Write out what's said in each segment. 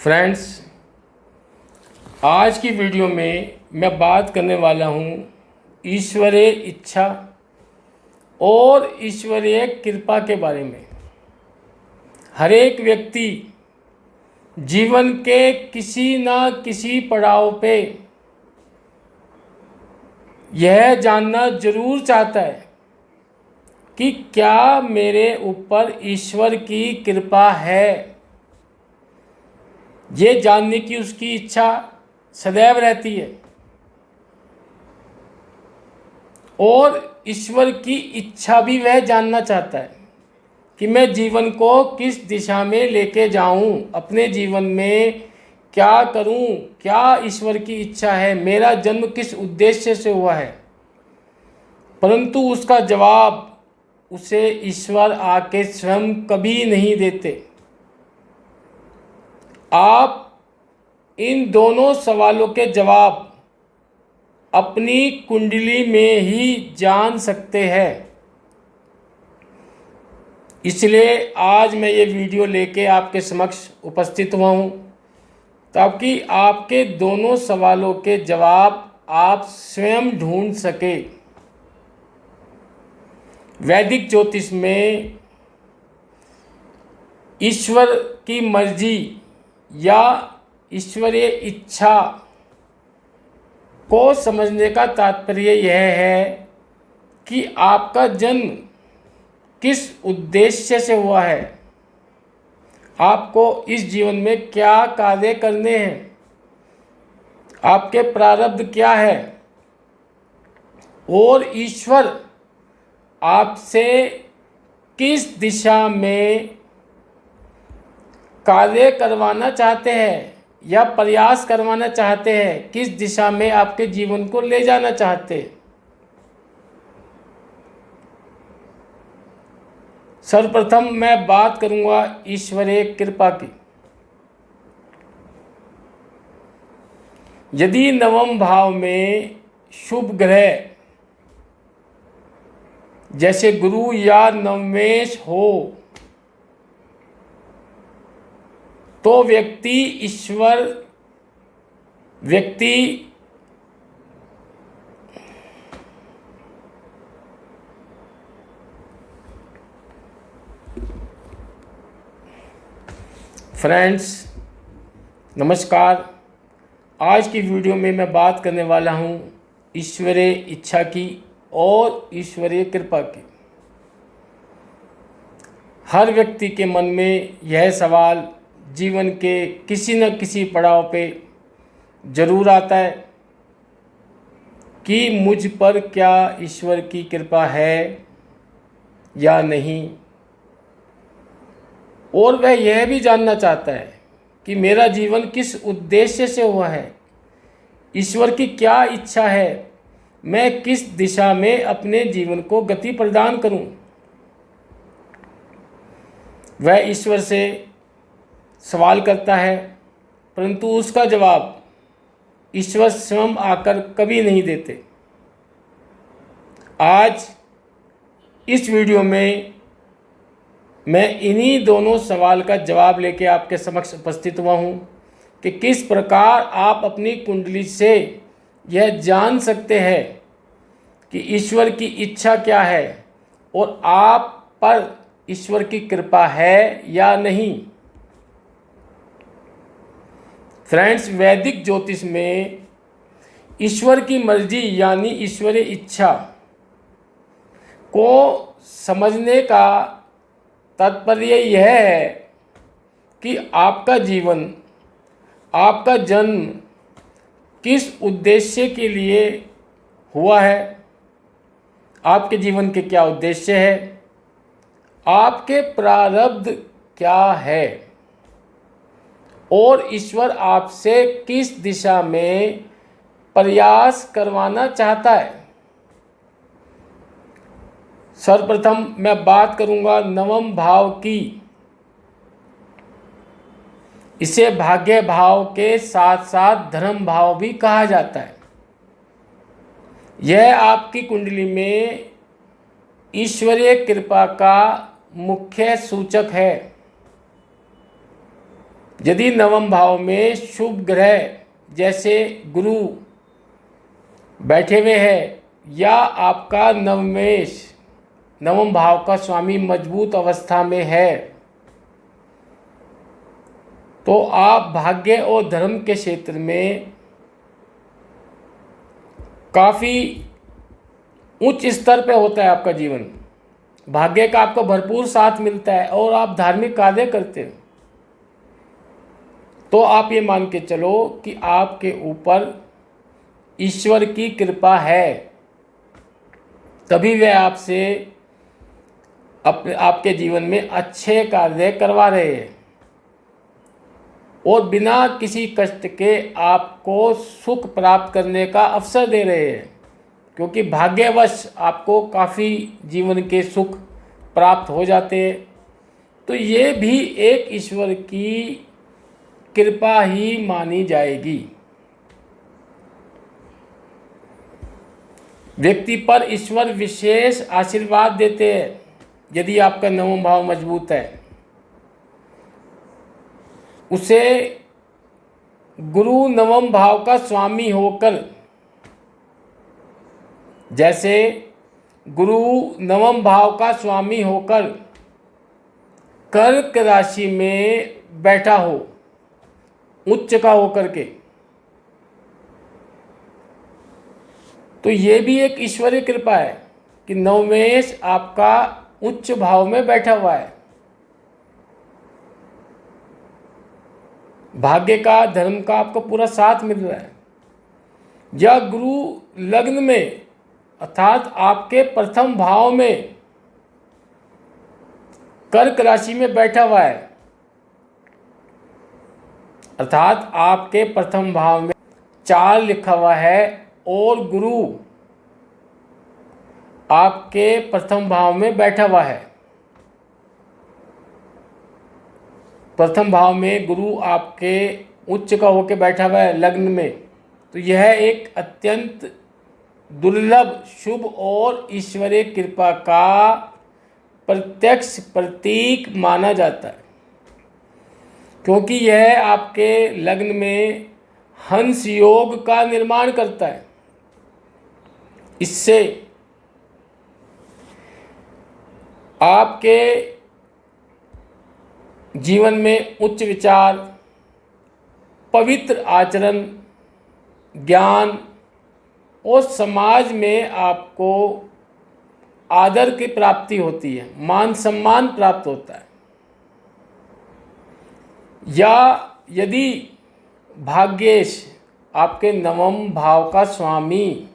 Friends, आज की video में मैं बात करने वाला हूँ ईश्वरीय इच्छा और ईश्वरीय कृपा के बारे में। हर एक व्यक्ति जीवन के किसी न किसी पड़ाव पे यह जानना जरूर चाहता है कि क्या मेरे ऊपर ईश्वर की कृपा है। ये जानने की उसकी इच्छा सदैव रहती है और ईश्वर की इच्छा भी वह जानना चाहता है कि मैं जीवन को किस दिशा में लेके जाऊं, अपने जीवन में क्या करूं, क्या ईश्वर की इच्छा है, मेरा जन्म किस उद्देश्य से हुआ है। परंतु उसका जवाब उसे ईश्वर आके स्वयं कभी नहीं देते। आप इन दोनों सवालों के जवाब अपनी कुंडली में ही जान सकते हैं। इसलिए आज मैं ये वीडियो लेके आपके समक्ष उपस्थित हुआ हूँ ताकि आपके दोनों सवालों के जवाब आप स्वयं ढूंढ सके। वैदिक ज्योतिष में ईश्वर की मर्जी या ईश्वरीय इच्छा को समझने का तात्पर्य यह है कि आपका जन्म किस उद्देश्य से हुआ है, आपको इस जीवन में क्या कार्य करने हैं, आपके प्रारब्ध क्या है और ईश्वर आपसे किस दिशा में कार्य करवाना चाहते हैं या प्रयास करवाना चाहते हैं, किस दिशा में आपके जीवन को ले जाना चाहते हैं। सर्वप्रथम मैं बात करूंगा ईश्वरीय कृपा की। यदि नवम भाव में शुभ ग्रह जैसे गुरु या नवमेश हो तो व्यक्ति फ्रेंड्स नमस्कार। आज की वीडियो में मैं बात करने वाला हूँ ईश्वरीय इच्छा की और ईश्वरीय कृपा की। हर व्यक्ति के मन में यह सवाल जीवन के किसी न किसी पड़ाव पे जरूर आता है कि मुझ पर क्या ईश्वर की कृपा है या नहीं, और वह यह भी जानना चाहता है कि मेरा जीवन किस उद्देश्य से हुआ है, ईश्वर की क्या इच्छा है, मैं किस दिशा में अपने जीवन को गति प्रदान करूं। वह ईश्वर से सवाल करता है परंतु उसका जवाब ईश्वर स्वयं आकर कभी नहीं देते। आज इस वीडियो में मैं इन्हीं दोनों सवाल का जवाब लेके आपके समक्ष उपस्थित हुआ हूँ कि किस प्रकार आप अपनी कुंडली से यह जान सकते हैं कि ईश्वर की इच्छा क्या है और आप पर ईश्वर की कृपा है या नहीं। फ्रेंड्स, वैदिक ज्योतिष में ईश्वर की मर्जी यानी ईश्वरीय इच्छा को समझने का तात्पर्य यह है कि आपका जीवन, आपका जन्म किस उद्देश्य के लिए हुआ है, आपके जीवन के क्या उद्देश्य है, आपके प्रारब्ध क्या है और ईश्वर आपसे किस दिशा में प्रयास करवाना चाहता है। सर्वप्रथम मैं बात करूंगा नवम भाव की। इसे भाग्य भाव के साथ साथ धर्म भाव भी कहा जाता है। यह आपकी कुंडली में ईश्वरीय कृपा का मुख्य सूचक है। यदि नवम भाव में शुभ ग्रह जैसे गुरु बैठे हुए हैं या आपका नवमेश नवम भाव का स्वामी मजबूत अवस्था में है, तो आप भाग्य और धर्म के क्षेत्र में काफ़ी उच्च स्तर पे होता है आपका जीवन। भाग्य का आपको भरपूर साथ मिलता है और आप धार्मिक कार्य करते हो, तो आप ये मान के चलो कि आपके ऊपर ईश्वर की कृपा है, तभी वह आपसे आपके जीवन में अच्छे कार्य करवा रहे हैं और बिना किसी कष्ट के आपको सुख प्राप्त करने का अवसर दे रहे हैं, क्योंकि भाग्यवश आपको काफ़ी जीवन के सुख प्राप्त हो जाते हैं। तो ये भी एक ईश्वर की कृपा ही मानी जाएगी। व्यक्ति पर ईश्वर विशेष आशीर्वाद देते हैं यदि आपका नवम भाव मजबूत है। उसे गुरु नवम भाव का स्वामी होकर, जैसे गुरु नवम भाव का स्वामी होकर कर्क राशि में बैठा हो, उच्च का होकर के, तो ये भी एक ईश्वरीय कृपा है कि नवमेश आपका उच्च भाव में बैठा हुआ है। भाग्य का धर्म का आपको पूरा साथ मिल रहा है। या गुरु लग्न में अर्थात आपके प्रथम भाव में कर्क राशि में बैठा हुआ है, अर्थात आपके प्रथम भाव में 4 लिखा हुआ है और गुरु आपके प्रथम भाव में बैठा हुआ है। प्रथम भाव में गुरु आपके उच्च का होकर बैठा हुआ है लग्न में, तो यह एक अत्यंत दुर्लभ शुभ और ईश्वरीय कृपा का प्रत्यक्ष प्रतीक माना जाता है, क्योंकि यह आपके लग्न में हंस योग का निर्माण करता है। इससे आपके जीवन में उच्च विचार, पवित्र आचरण, ज्ञान और समाज में आपको आदर की प्राप्ति होती है, मान सम्मान प्राप्त होता है। या यदि भाग्येश आपके नवम भाव का स्वामी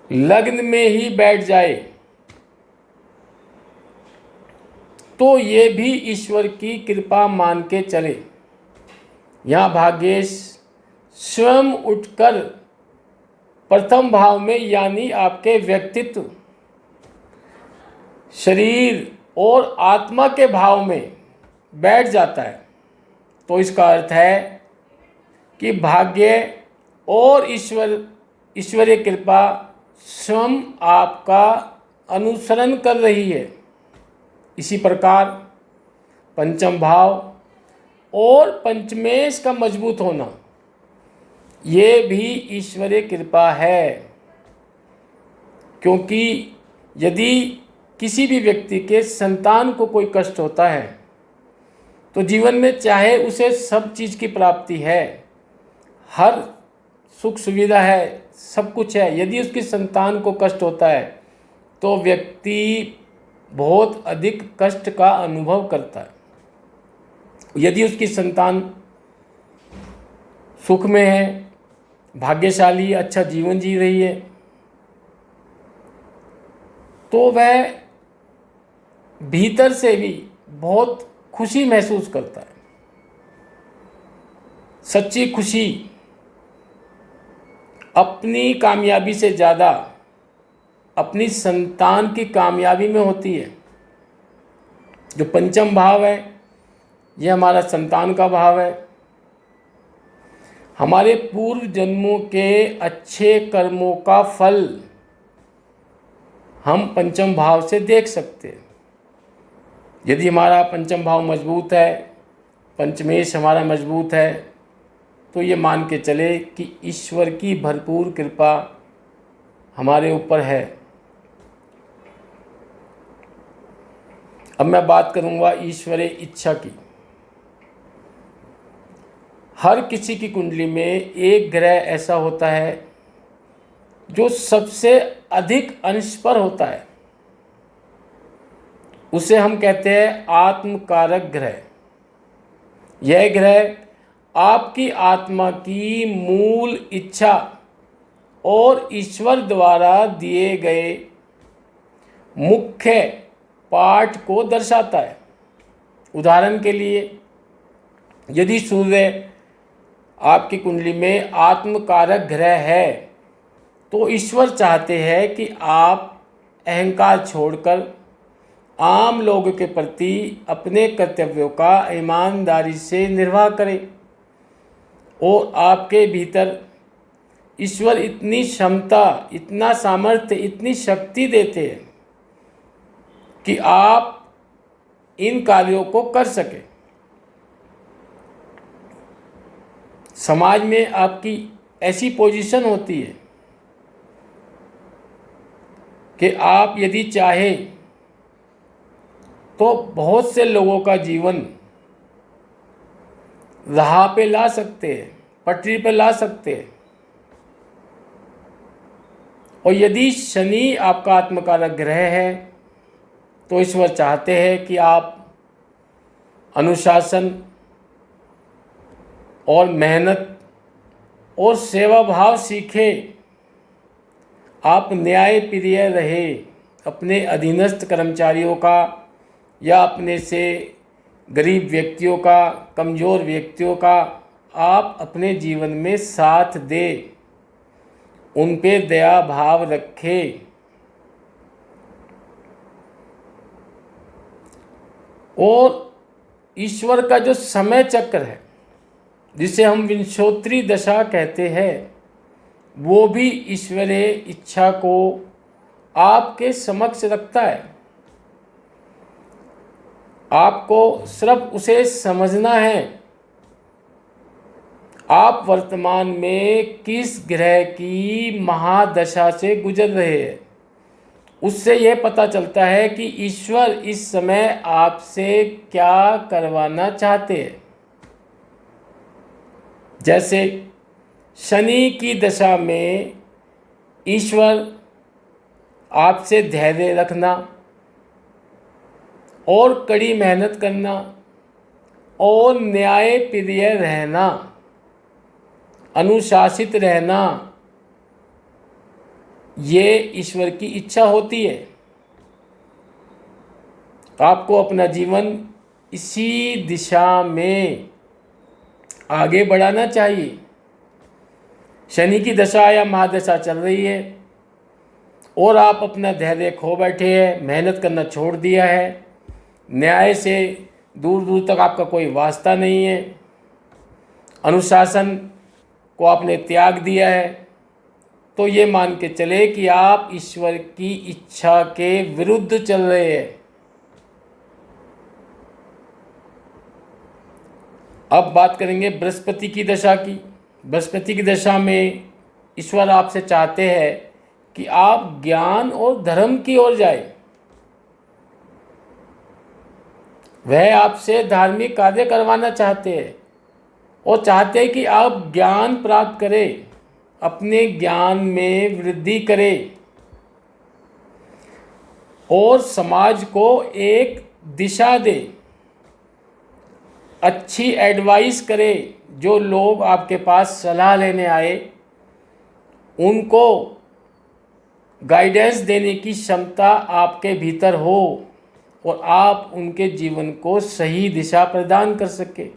लग्न में ही बैठ जाए, तो ये भी ईश्वर की कृपा मान के चले। यहाँ भाग्येश स्वयं उठकर प्रथम भाव में यानी आपके व्यक्तित्व, शरीर और आत्मा के भाव में बैठ जाता है, तो इसका अर्थ है कि भाग्य और ईश्वरीय कृपा स्वयं आपका अनुसरण कर रही है। इसी प्रकार पंचम भाव और पंचमेश का मजबूत होना, ये भी ईश्वरीय कृपा है, क्योंकि यदि किसी भी व्यक्ति के संतान को कोई कष्ट होता है, तो जीवन में चाहे उसे सब चीज़ की प्राप्ति है, हर सुख सुविधा है, सब कुछ है, यदि उसकी संतान को कष्ट होता है तो व्यक्ति बहुत अधिक कष्ट का अनुभव करता है। यदि उसकी संतान सुख में है, भाग्यशाली, अच्छा जीवन जी रही है, तो वह भीतर से भी बहुत खुशी महसूस करता है। सच्ची खुशी अपनी कामयाबी से ज़्यादा अपनी संतान की कामयाबी में होती है। जो पंचम भाव है, ये हमारा संतान का भाव है। हमारे पूर्व जन्मों के अच्छे कर्मों का फल हम पंचम भाव से देख सकते हैं। यदि हमारा पंचम भाव मजबूत है, पंचमेश हमारा मजबूत है, तो ये मान के चले कि ईश्वर की भरपूर कृपा हमारे ऊपर है। अब मैं बात करूंगा ईश्वरीय इच्छा की। हर किसी की कुंडली में एक ग्रह ऐसा होता है जो सबसे अधिक अंश पर होता है, उसे हम कहते हैं आत्मकारक ग्रह। यह ग्रह आपकी आत्मा की मूल इच्छा और ईश्वर द्वारा दिए गए मुख्य पाठ को दर्शाता है। उदाहरण के लिए, यदि सूर्य आपकी कुंडली में आत्मकारक ग्रह है, तो ईश्वर चाहते हैं कि आप अहंकार छोड़कर आम लोगों के प्रति अपने कर्तव्यों का ईमानदारी से निर्वाह करें, और आपके भीतर ईश्वर इतनी क्षमता, इतना सामर्थ्य, इतनी शक्ति देते हैं कि आप इन कार्यों को कर सकें। समाज में आपकी ऐसी पोजीशन होती है कि आप यदि चाहें तो बहुत से लोगों का जीवन राह पे ला सकते हैं, पटरी पे ला सकते हैं। और यदि शनि आपका आत्मकारक ग्रह है, तो ईश्वर चाहते हैं कि आप अनुशासन और मेहनत और सेवा भाव सीखें, आप न्यायप्रिय रहे, अपने अधीनस्थ कर्मचारियों का या अपने से गरीब व्यक्तियों का, कमज़ोर व्यक्तियों का आप अपने जीवन में साथ दें, उन पे दया भाव रखें। और ईश्वर का जो समय चक्र है, जिसे हम विंशोत्तरी दशा कहते हैं, वो भी ईश्वरीय इच्छा को आपके समक्ष रखता है। आपको सिर्फ उसे समझना है। आप वर्तमान में किस ग्रह की महादशा से गुजर रहे हैं, उससे यह पता चलता है कि ईश्वर इस समय आपसे क्या करवाना चाहते हैं। जैसे शनि की दशा में ईश्वर आपसे धैर्य रखना और कड़ी मेहनत करना और न्यायप्रिय रहना, अनुशासित रहना, ये ईश्वर की इच्छा होती है। आपको अपना जीवन इसी दिशा में आगे बढ़ाना चाहिए। शनि की दशा या महादशा चल रही है और आप अपना धैर्य खो बैठे हैं, मेहनत करना छोड़ दिया है, न्याय से दूर दूर तक आपका कोई वास्ता नहीं है, अनुशासन को आपने त्याग दिया है, तो ये मान के चले कि आप ईश्वर की इच्छा के विरुद्ध चल रहे हैं। अब बात करेंगे बृहस्पति की दशा की। बृहस्पति की दशा में ईश्वर आपसे चाहते हैं कि आप ज्ञान और धर्म की ओर जाए। वह आपसे धार्मिक कार्य करवाना चाहते हैं और चाहते हैं कि आप ज्ञान प्राप्त करें, अपने ज्ञान में वृद्धि करें और समाज को एक दिशा दे, अच्छी एडवाइस करे। जो लोग आपके पास सलाह लेने आए, उनको गाइडेंस देने की क्षमता आपके भीतर हो और आप उनके जीवन को सही दिशा प्रदान कर सके।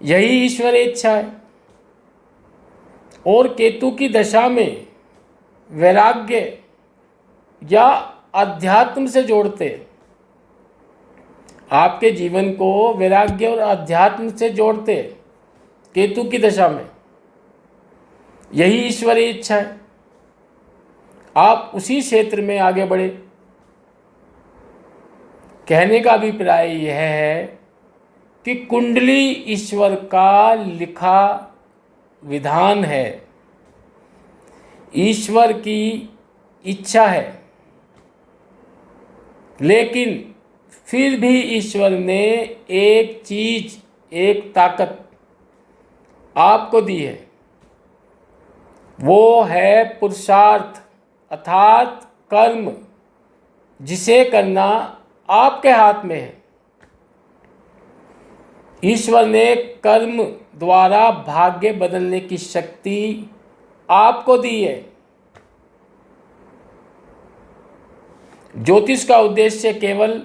यही ईश्वरीय इच्छा है। और केतु की दशा में वैराग्य या अध्यात्म से जोड़ते, आपके जीवन को वैराग्य और अध्यात्म से जोड़ते केतु की दशा में, यही ईश्वरीय इच्छा है। आप उसी क्षेत्र में आगे बढ़े। कहने का अभिप्राय यह है कि कुंडली ईश्वर का लिखा विधान है, ईश्वर की इच्छा है, लेकिन फिर भी ईश्वर ने एक चीज़, एक ताकत आपको दी है, वो है पुरुषार्थ अर्थात कर्म, जिसे करना आपके हाथ में है। ईश्वर ने कर्म द्वारा भाग्य बदलने की शक्ति आपको दी है। ज्योतिष का उद्देश्य केवल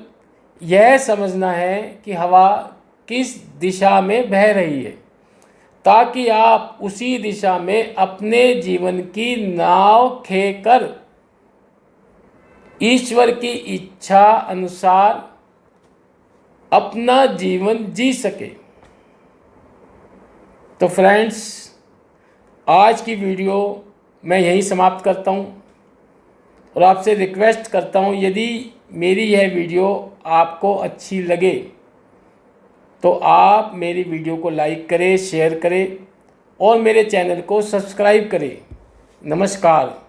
यह समझना है कि हवा किस दिशा में बह रही है, ताकि आप उसी दिशा में अपने जीवन की नाव खेकर ईश्वर की इच्छा अनुसार अपना जीवन जी सके। तो फ्रेंड्स, आज की वीडियो मैं यहीं समाप्त करता हूँ और आपसे रिक्वेस्ट करता हूँ, यदि मेरी यह वीडियो आपको अच्छी लगे तो आप मेरी वीडियो को लाइक करें, शेयर करें और मेरे चैनल को सब्सक्राइब करें। नमस्कार।